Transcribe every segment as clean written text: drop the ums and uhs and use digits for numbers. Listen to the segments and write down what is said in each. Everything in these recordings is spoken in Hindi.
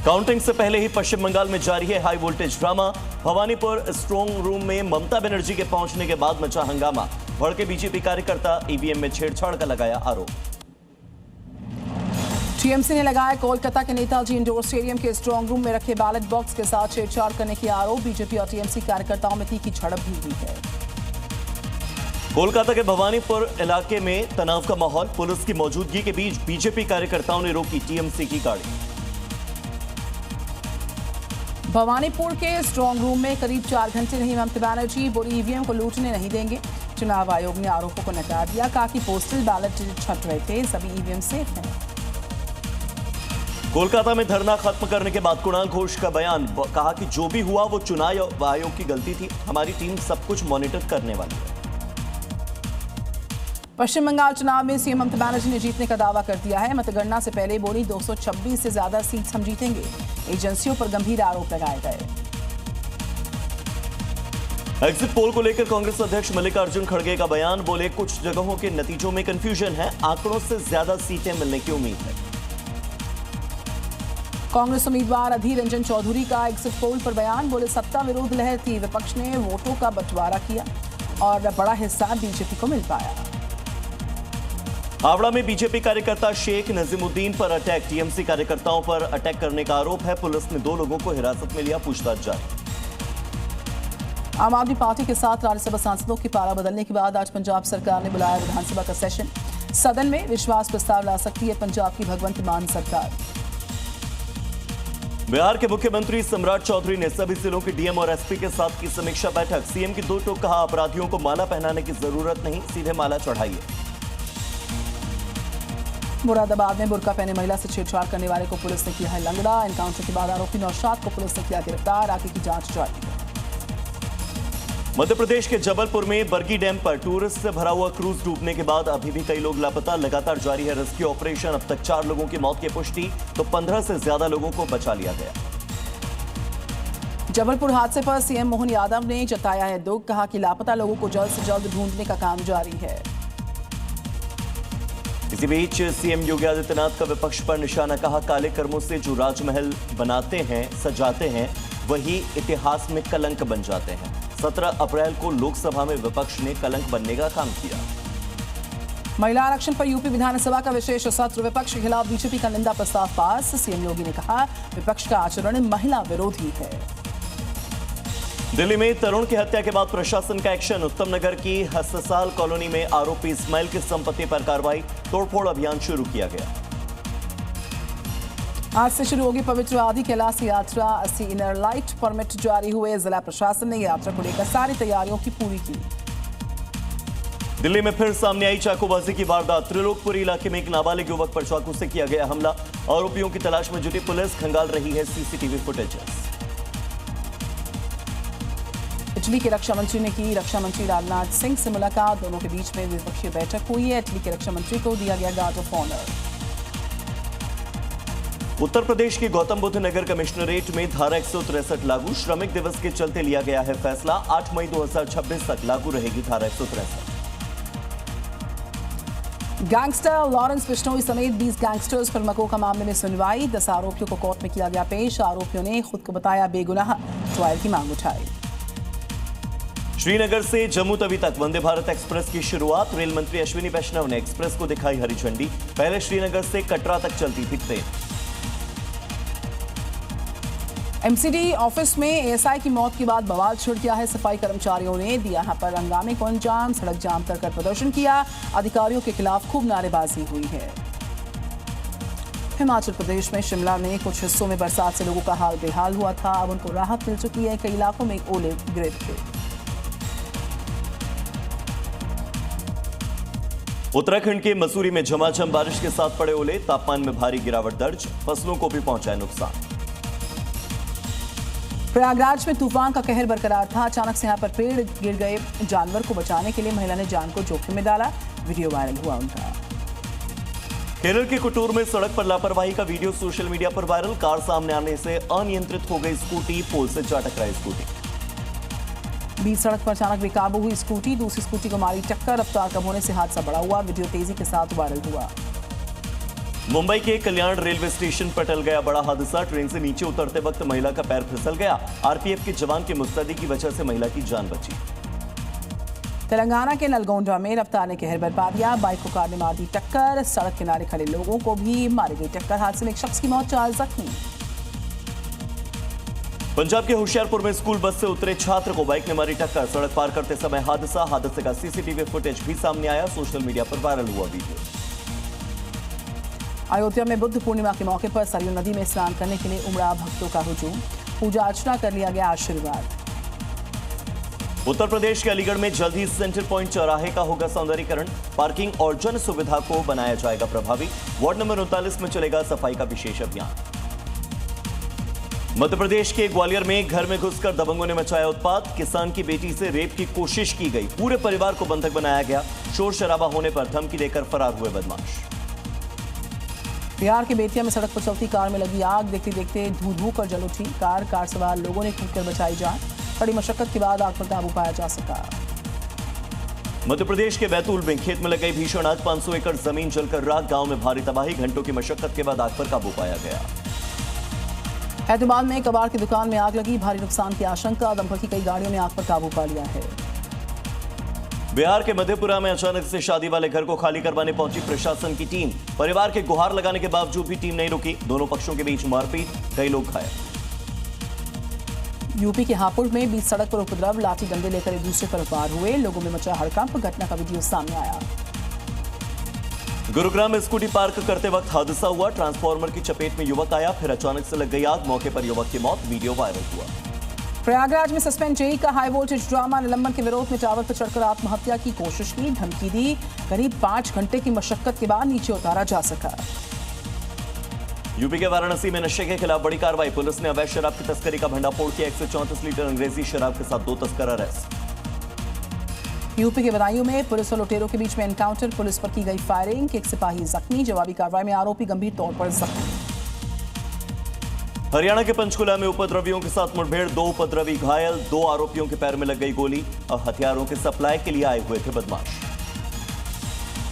काउंटिंग से पहले ही पश्चिम बंगाल में जारी है high voltage drama. Bhawanipur strong room में ममता बनर्जी के पहुंचने के बाद मचा हंगामा। भड़के बीजेपी कार्यकर्ता ईवीएम में छेड़छाड़ का लगाया आरोप। टीएमसी ने लगाया कोलकाता के नेताजी इंडोर स्टेडियम के स्ट्रांग रूम में रखे बैलेट बॉक्स के साथ छेड़छाड़ करने के आरोप। बीजेपी और टीएमसी कार्यकर्ताओं में तीखी झड़प भी हुई है। कोलकाता के भवानीपुर इलाके में तनाव का माहौल। पुलिस की मौजूदगी के बीच बीजेपी कार्यकर्ताओं ने रोकी टीएमसी की गाड़ी। भवानीपुर के स्ट्रांग रूम में करीब 4 घंटे रही ममता बनर्जी। बोली ईवीएम को लूटने नहीं देंगे। चुनाव आयोग ने आरोपों को नकार दिया। कहा कि पोस्टल बैलेट छट रहे थे, सभी ईवीएम सेफ हैं। कोलकाता में धरना खत्म करने के बाद कुणाल घोष का बयान। कहा कि जो भी हुआ वो चुनाव आयोग की गलती थी। हमारी टीम सब कुछ मॉनिटर करने वाली है। पश्चिम बंगाल चुनाव में सीएम ममता बनर्जी ने जीतने का दावा कर दिया है। मतगणना से पहले बोली 226 से ज्यादा सीट हम जीतेंगे। एजेंसियों पर गंभीर आरोप लगाए गए। एग्जिट पोल को लेकर कांग्रेस अध्यक्ष मल्लिकार्जुन खड़गे का बयान। बोले कुछ जगहों के नतीजों में कंफ्यूजन है, आंकड़ों से ज्यादा सीटें मिलने की उम्मीद है। कांग्रेस उम्मीदवार अधीर रंजन चौधरी का एग्जिट पोल पर बयान। बोले सत्ता विरोध लहर थी, विपक्ष ने वोटों का बंटवारा किया और बड़ा हिस्सा बीजेपी को मिल पाया। हावड़ा में बीजेपी कार्यकर्ता शेख नजीमुद्दीन पर अटैक। टीएमसी कार्यकर्ताओं पर अटैक करने का आरोप है। पुलिस ने 2 लोगों को हिरासत में लिया, पूछताछ जारी। आम आदमी पार्टी के साथ राज्यसभा सांसदों की पारा बदलने के बाद आज पंजाब सरकार ने बुलाया विधानसभा का सेशन। सदन में विश्वास प्रस्ताव ला सकती है पंजाब की भगवंत मान सरकार। बिहार के मुख्यमंत्री सम्राट चौधरी ने सभी जिलों के डीएम और एसपी के साथ की समीक्षा बैठक। सीएम की 2 टोक। कहा अपराधियों को माला पहनाने की जरूरत नहीं, सीधे माला चढ़ाइए। मुरादाबाद में बुर्का पहने महिला से छेड़छाड़ करने वाले को पुलिस ने किया है लंगड़ा। एनकाउंटर के बाद आरोपी नौशाद को पुलिस ने किया गिरफ्तार। आगे की जांच जारी है। मध्य प्रदेश के जबलपुर में बरगी डैम पर टूरिस्ट से भरा हुआ क्रूज डूबने के बाद अभी भी कई लोग लापता। लगातार जारी है रेस्क्यू ऑपरेशन। अब तक 4 लोगों की मौत की पुष्टि, तो 15 से ज्यादा लोगों को बचा लिया गया। जबलपुर हादसे पर सीएम मोहन यादव ने जताया है दुख। कहा कि लापता लोगों को जल्द से जल्द ढूंढने का काम जारी है। इसी बीच सीएम योगी आदित्यनाथ का विपक्ष पर निशाना। कहा काले कर्मों से जो राजमहल बनाते हैं, सजाते हैं, वही इतिहास में कलंक बन जाते हैं। 17 अप्रैल को लोकसभा में विपक्ष ने कलंक बनने का काम किया। महिला आरक्षण पर यूपी विधानसभा का विशेष सत्र। विपक्ष के खिलाफ बीजेपी का निंदा प्रस्ताव पास। सीएम योगी ने कहा विपक्ष का आचरण महिला विरोधी है। दिल्ली में तरुण की हत्या के बाद प्रशासन का एक्शन। उत्तम नगर की हससाल कॉलोनी में आरोपी इस्माइल की संपत्ति पर कार्रवाई। तोड़फोड़ अभियान शुरू किया गया। आज से शुरू होगी पवित्र आदि कैलाश यात्रा। 80 इनर लाइट परमिट जारी हुए। जिला प्रशासन ने यात्रा को लेकर सारी तैयारियों की पूरी की। दिल्ली में फिर सामने आई चाकूबाजी की वारदात। त्रिलोकपुरी इलाके में एक नाबालिग युवक पर चाकू से किया गया हमला। आरोपियों की तलाश में जुटी पुलिस खंगाल रही है सीसीटीवी फुटेजेस। इटली के रक्षा मंत्री ने की रक्षा मंत्री राजनाथ सिंह से मुलाकात। दोनों के बीच में द्विपक्षीय बैठक हुई है। इटली के रक्षा मंत्री को दिया गया guard of honour. Uttar Pradesh के गौतम बुद्ध नगर कमिश्नरेट में धारा 163 लागू। श्रमिक दिवस के चलते लिया गया है फैसला। 8 मई 2026 तक लागू रहेगी धारा 163। गैंगस्टर लॉरेंस बिश्नोई समेत 20 गैंगस्टर्स पर मकोका मामले में सुनवाई। 10 आरोपियों को कोर्ट में किया गया पेश। आरोपियों ने खुद को बताया बेगुनाह। ट्रायल की मांग उठाई। श्रीनगर से जम्मू तवी तक वंदे भारत एक्सप्रेस की शुरुआत। रेल मंत्री अश्विनी वैष्णव ने एक्सप्रेस को दिखाई हरी झंडी। पहले श्रीनगर से कटरा तक चलती थी ट्रेन। एमसीडी ऑफिस में एएसआई की मौत के बाद बवाल छिड़ गया है। सफाई कर्मचारियों ने दिया यहां पर हंगामे को अंजाम। सड़क जाम कर प्रदर्शन किया। अधिकारियों के खिलाफ खूब नारेबाजी हुई है। हिमाचल प्रदेश में शिमला में कुछ हिस्सों में बरसात से लोगों का हाल बेहाल हुआ था। अब उनको राहत मिल चुकी है। कई इलाकों में ओले गिरे थे। उत्तराखंड के मसूरी में झमाझम बारिश के साथ पड़े ओले। तापमान में भारी गिरावट दर्ज। फसलों को भी पहुंचा है नुकसान। प्रयागराज में तूफान का कहर बरकरार था। अचानक से यहां पर पेड़ गिर गए। जानवर को बचाने के लिए महिला ने जान को जोखिम में डाला। वीडियो वायरल हुआ उनका। केरल के कुटूर में सड़क पर लापरवाही का वीडियो सोशल मीडिया पर वायरल। कार सामने आने से अनियंत्रित हो गई स्कूटी। पोल से जा टकराई स्कूटी। बीच सड़क पर अचानक बेकाबू हुई स्कूटी। दूसरी स्कूटी को मारी टक्कर। रफ्तार कम होने से हादसा बड़ा हुआ। वीडियो तेजी के साथ वायरल हुआ। मुंबई के कल्याण रेलवे स्टेशन पर टल गया बड़ा हादसा। ट्रेन से नीचे उतरते वक्त महिला का पैर फिसल गया। आरपीएफ के जवान की मुस्तैदी की वजह से महिला की जान बची। तेलंगाना के नलगोंडा में रफ्तार ने कहर बरपा दिया। बाइक को कार ने मार दी टक्कर। सड़क किनारे खड़े लोगों को भी मारी गई टक्कर। हादसे में एक शख्स की मौत, 4 जख्मी। पंजाब के होशियारपुर में स्कूल बस से उतरे छात्र को बाइक ने मारी टक्कर। सड़क पार करते समय हादसे का सीसीटीवी फुटेज भी सामने आया। सोशल मीडिया पर वायरल हुआ वीडियो। अयोध्या में बुद्ध पूर्णिमा के मौके पर सरयू नदी में स्नान करने के लिए उमड़ा भक्तों का हुजूम। पूजा अर्चना कर लिया गया आशीर्वाद। उत्तर प्रदेश के अलीगढ़ में जल्द ही सेंटर पॉइंट चौराहे का होगा सौंदर्यीकरण। पार्किंग और जन सुविधा को बनाया जाएगा प्रभावी। वार्ड नंबर 39 में चलेगा सफाई का विशेष अभियान। मध्य प्रदेश के ग्वालियर में घर में घुसकर दबंगों ने मचाया उत्पात। किसान की बेटी से रेप की कोशिश की गई। पूरे परिवार को बंधक बनाया गया। शोर शराबा होने पर धमकी देकर फरार हुए बदमाश। बिहार के बेतिया में सड़क पर चलती कार में लगी आग। देखते देखते धू कर जल उठी कार सवार लोगों ने कूदकर बचाई जान। कड़ी मशक्कत के बाद आग पर काबू पाया जा सका। मध्य प्रदेश के बैतूल में खेत में लग गई भीषण आग। 500 एकड़ जमीन जलकर राख। गांव में भारी तबाही। घंटों की मशक्कत के बाद आग पर काबू पाया गया। हैदराबाद में कबाड़ की दुकान में आग लगी। भारी नुकसान की आशंका। दमकल की कई गाड़ियों ने आग पर काबू पा लिया है। बिहार के मधेपुरा में अचानक से शादी वाले घर को खाली करवाने पहुंची प्रशासन की टीम। परिवार के गुहार लगाने के बावजूद भी टीम नहीं रुकी। दोनों पक्षों के बीच मारपीट, कई लोग घायल। यूपी के हापुड़ में बीच सड़क पर उपद्रव। लाठी डंडे लेकर एक दूसरे पर वार हुए। लोगों में मचा हड़कंप। घटना का वीडियो सामने आया। गुरुग्राम में स्कूटी पार्क करते वक्त हादसा हुआ। ट्रांसफार्मर की चपेट में युवक आया, फिर अचानक से लग गई आग। मौके पर युवक की मौत। वीडियो वायरल हुआ। प्रयागराज में सस्पेंड जेई का हाई वोल्टेज ड्रामा। निलंबन के विरोध में टावर पर चढ़कर आत्महत्या की कोशिश की, धमकी दी। करीब 5 घंटे की मशक्कत के बाद नीचे उतारा जा सका। यूपी के वाराणसी में नशे के खिलाफ बड़ी कार्रवाई। पुलिस ने अवैध शराब की तस्करी का भंडाफोड़ किया। 134 लीटर अंग्रेजी शराब के साथ 2 तस्कर अरेस्ट। यूपी के बदायूं में पुलिस और लुटेरों के बीच में एनकाउंटर। पुलिस पर की गई फायरिंग। एक सिपाही जख्मी। जवाबी कार्रवाई में आरोपी गंभीर तौर पर जख्मी। हरियाणा के पंचकुला में उपद्रवियों के साथ मुठभेड़। 2 उपद्रवी घायल। 2 आरोपियों के पैर में लग गई गोली। और हथियारों के सप्लाई के लिए आए हुए थे बदमाश।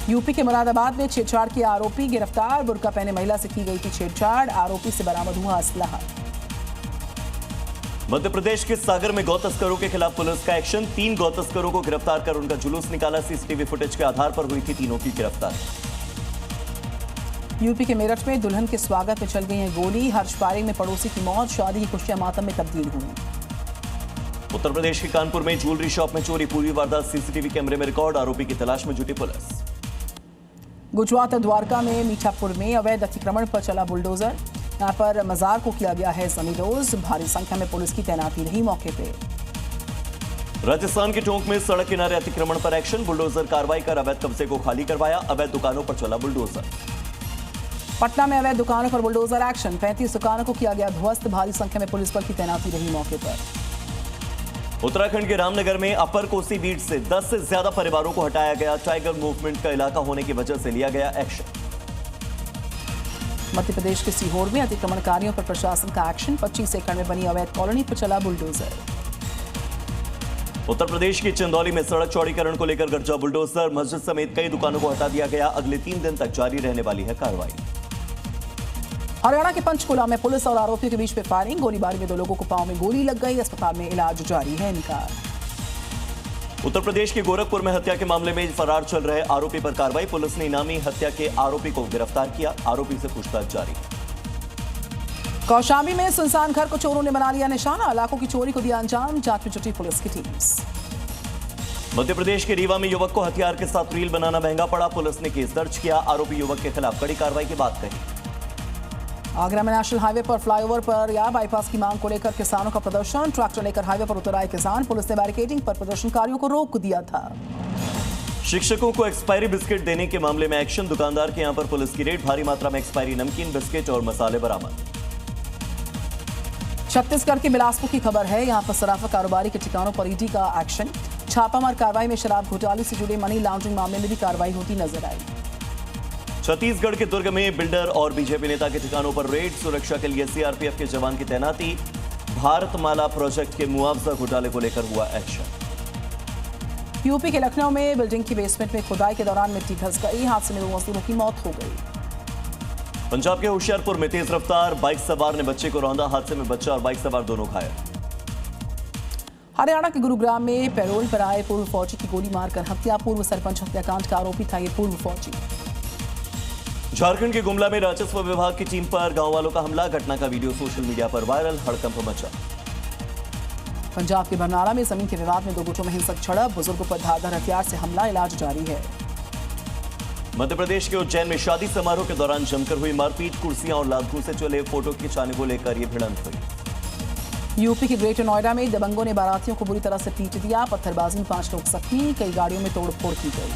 यूपी के मुरादाबाद में छेड़छाड़ के आरोपी गिरफ्तार। बुर्का पहने महिला से की गई थी छेड़छाड़। आरोपी से बरामद हुआ असलहा। मध्य प्रदेश के सागर में गौ तस्करों के खिलाफ पुलिस का एक्शन। 3 गौ तस्करों को गिरफ्तार कर उनका जुलूस निकाला। सीसीटीवी फुटेज के आधार पर हुई थी तीनों की गिरफ्तारी। यूपी के मेरठ में दुल्हन के स्वागत में चल गई है गोली। हर्ष फायरिंग में पड़ोसी की मौत। शादी की खुशियां मातम में तब्दील हुई। उत्तर प्रदेश के कानपुर में ज्वेलरी शॉप में चोरी। पूरी वारदात सीसीटीवी कैमरे में रिकॉर्ड। आरोपी की तलाश में जुटी पुलिस। गुजरात द्वारका में मीठापुर में अवैध अतिक्रमण पर चला बुलडोजर। यहां पर मजार को किया गया है जमींदोज। भारी संख्या में पुलिस की तैनाती रही मौके पे। राजस्थान के टोंक में सड़क किनारे अतिक्रमण पर एक्शन। बुलडोजर कार्रवाई कर अवैध कब्जे को खाली करवाया। अवैध दुकानों पर चला बुलडोजर। पटना में अवैध दुकानों पर बुलडोजर एक्शन। 35 दुकानों को किया गया ध्वस्त। भारी संख्या में पुलिस बल की तैनाती रही मौके पर। उत्तराखंड के रामनगर में अपर कोसी बीट से 10 से ज्यादा परिवारों को हटाया गया। टाइगर मूवमेंट का इलाका होने की वजह से लिया गया एक्शन। मध्य प्रदेश के सीहोर में अतिक्रमणकारियों पर प्रशासन का एक्शन। 25 एकड़ में बनी अवैध कॉलोनी पर चला बुलडोजर। उत्तर प्रदेश के चंदौली में सड़क चौड़ीकरण को लेकर गरजा बुलडोजर। मस्जिद समेत कई दुकानों को हटा दिया गया। अगले 3 दिन तक जारी रहने वाली है कार्रवाई। हरियाणा के पंचकुला में पुलिस और आरोपियों के बीच में फायरिंग। गोलीबारी में 2 लोगों को पांव में गोली लग गई। अस्पताल में इलाज जारी है इनका। उत्तर प्रदेश के गोरखपुर में हत्या के मामले में फरार चल रहे आरोपी पर कार्रवाई। पुलिस ने इनामी हत्या के आरोपी को गिरफ्तार किया। आरोपी से पूछताछ जारी। कौशाम्बी में सुनसान घर को चोरों ने बना लिया निशाना। लाखों की चोरी को दिया अंजाम। जांच में जुटी पुलिस की टीम्स। मध्य प्रदेश के रीवा में युवक को हथियार के साथ रील बनाना महंगा पड़ा। पुलिस ने केस दर्ज किया। आरोपी युवक के खिलाफ कड़ी कार्रवाई की बात कही। आगरा में नेशनल हाईवे पर फ्लाईओवर पर या बाईपास की मांग को लेकर किसानों का प्रदर्शन। ट्रैक्टर लेकर हाईवे पर उतर आए किसान। पुलिस ने बैरिकेडिंग पर प्रदर्शनकारियों को रोक दिया था। शिक्षकों को एक्सपायरी बिस्किट देने के मामले में एक्शन। दुकानदार के यहां पर पुलिस की रेड। भारी मात्रा में एक्सपायरी नमकीन, बिस्किट और मसाले बरामद। छत्तीसगढ़ के बिलासपुर की खबर है। यहां पर सराफा कारोबारी के ठिकानों पर ईडी का एक्शन। छापामार कार्रवाई में शराब घोटाले से जुड़े मनी लॉन्ड्रिंग मामले में भी कार्रवाई होती नजर आई। छत्तीसगढ़ के दुर्ग में बिल्डर और बीजेपी नेता के ठिकानों पर रेड। सुरक्षा के लिए सीआरपीएफ के जवान की तैनाती। भारतमाला प्रोजेक्ट के मुआवजा घोटाले को लेकर हुआ एक्शन। यूपी के लखनऊ में बिल्डिंग की बेसमेंट में खुदाई के दौरान मिट्टी धंस गई। हादसे में 2 मजदूरों की मौत हो गई। पंजाब के होशियारपुर में तेज रफ्तार बाइक सवार ने बच्चे को रौंदा। हादसे में बच्चा और बाइक सवार दोनों घायल। हरियाणा के गुरुग्राम में पैरोल पर आए पूर्व फौजी की गोली मारकर हत्या। पूर्व सरपंच हत्याकांड का आरोपी था ये पूर्व फौजी। झारखंड के गुमला में राजस्व विभाग की टीम पर गांव वालों का हमला। घटना का वीडियो सोशल मीडिया पर वायरल, हड़कंप मचा। पंजाब के बरनाला में जमीन के विवाद में 2 गुटों में हिंसक झड़प। बुजुर्गों पर धारदार हथियार से हमला, इलाज जारी है। मध्य प्रदेश के उज्जैन में शादी समारोह के दौरान जमकर हुई मारपीट। कुर्सियां और लातों से चले फोटो खिंचाने को लेकर यह भिड़ंत हुई। यूपी के ग्रेटर नोएडा में दबंगों ने बारातियों को बुरी तरह से पीट दिया। पत्थरबाजी में 5 लोग जख्मी, कई गाड़ियों में तोड़फोड़ की गई।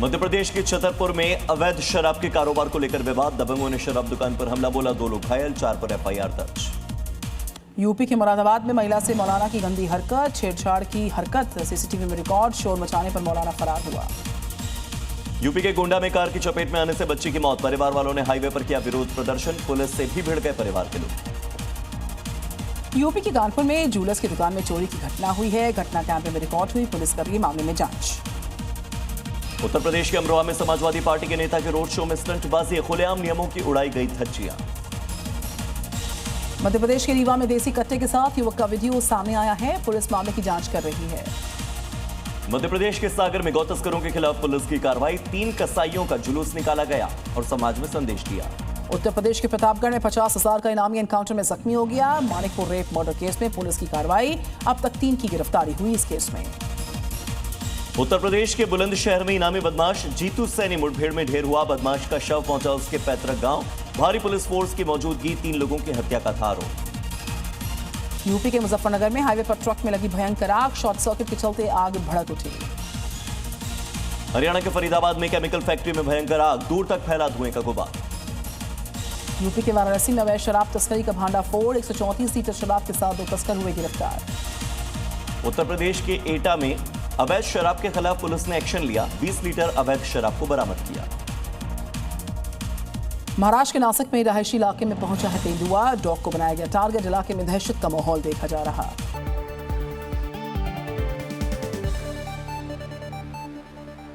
मध्य प्रदेश के छतरपुर में अवैध शराब के कारोबार को लेकर विवाद। दबंगों ने शराब दुकान पर हमला बोला। 2 लोग घायल, 4 पर एफआईआर दर्ज। यूपी के मुरादाबाद में महिला से मौलाना की गंदी हरकत, छेड़छाड़ की हरकत सीसीटीवी में रिकॉर्ड। शोर मचाने पर मौलाना फरार हुआ। यूपी के गोंडा में कार की चपेट में आने से बच्ची की मौत। परिवार वालों ने हाईवे पर किया विरोध प्रदर्शन। पुलिस से भी भिड़ गए परिवार के लोग। यूपी के कानपुर में जूलर्स की दुकान में चोरी की घटना हुई है। घटना कैमरे में रिकॉर्ड हुई। पुलिस कर रही है मामले में जांच। उत्तर प्रदेश के अमरोहा में समाजवादी पार्टी के नेता के रोड शो में स्टंटबाजी। खुलेआम नियमों की उड़ाई गई धज्जियां। मध्य प्रदेश के रीवा में देसी कट्टे के साथ युवक का वीडियो सामने आया है। पुलिस मामले की जांच कर रही है। मध्य प्रदेश के सागर में गौ तस्करों के खिलाफ पुलिस की कार्रवाई। 3 कसाईयों का जुलूस निकाला गया और समाज में संदेश दिया। उत्तर प्रदेश के प्रतापगढ़ में 50,000 का इनामी एनकाउंटर में जख्मी हो गया। मानिकपुर रेप मर्डर केस में पुलिस की कार्रवाई। अब तक 3 की गिरफ्तारी हुई इस केस में। उत्तर प्रदेश के बुलंदशहर में इनामी बदमाश जीतू सैनी मुठभेड़ में ढेर हुआ। बदमाश का शव पहुंचा उसके पैतृक गांव। भारी पुलिस फोर्स की मौजूदगी। 3 लोगों की हत्या का था आरोप। यूपी के मुजफ्फरनगर में हाईवे पर ट्रक में लगी भयंकर आग। शॉर्ट सर्किट के चलते आग भड़क उठी। हरियाणा के फरीदाबाद में केमिकल फैक्ट्री में भयंकर आग। दूर तक फैला धुएं का गुबार। यूपी के वाराणसी में अवैध शराब तस्करी का भांडाफोड़। 134 लीटर शराब के साथ 2 तस्कर हुए गिरफ्तार। उत्तर प्रदेश के एटा में अवैध शराब के खिलाफ पुलिस ने एक्शन लिया। 20 लीटर अवैध शराब को बरामद किया। महाराष्ट्र के नासिक में रहायशी इलाके में पहुंचा है तेंदुआ। डॉग को बनाया गया टारगेट। इलाके में दहशत का माहौल देखा जा रहा।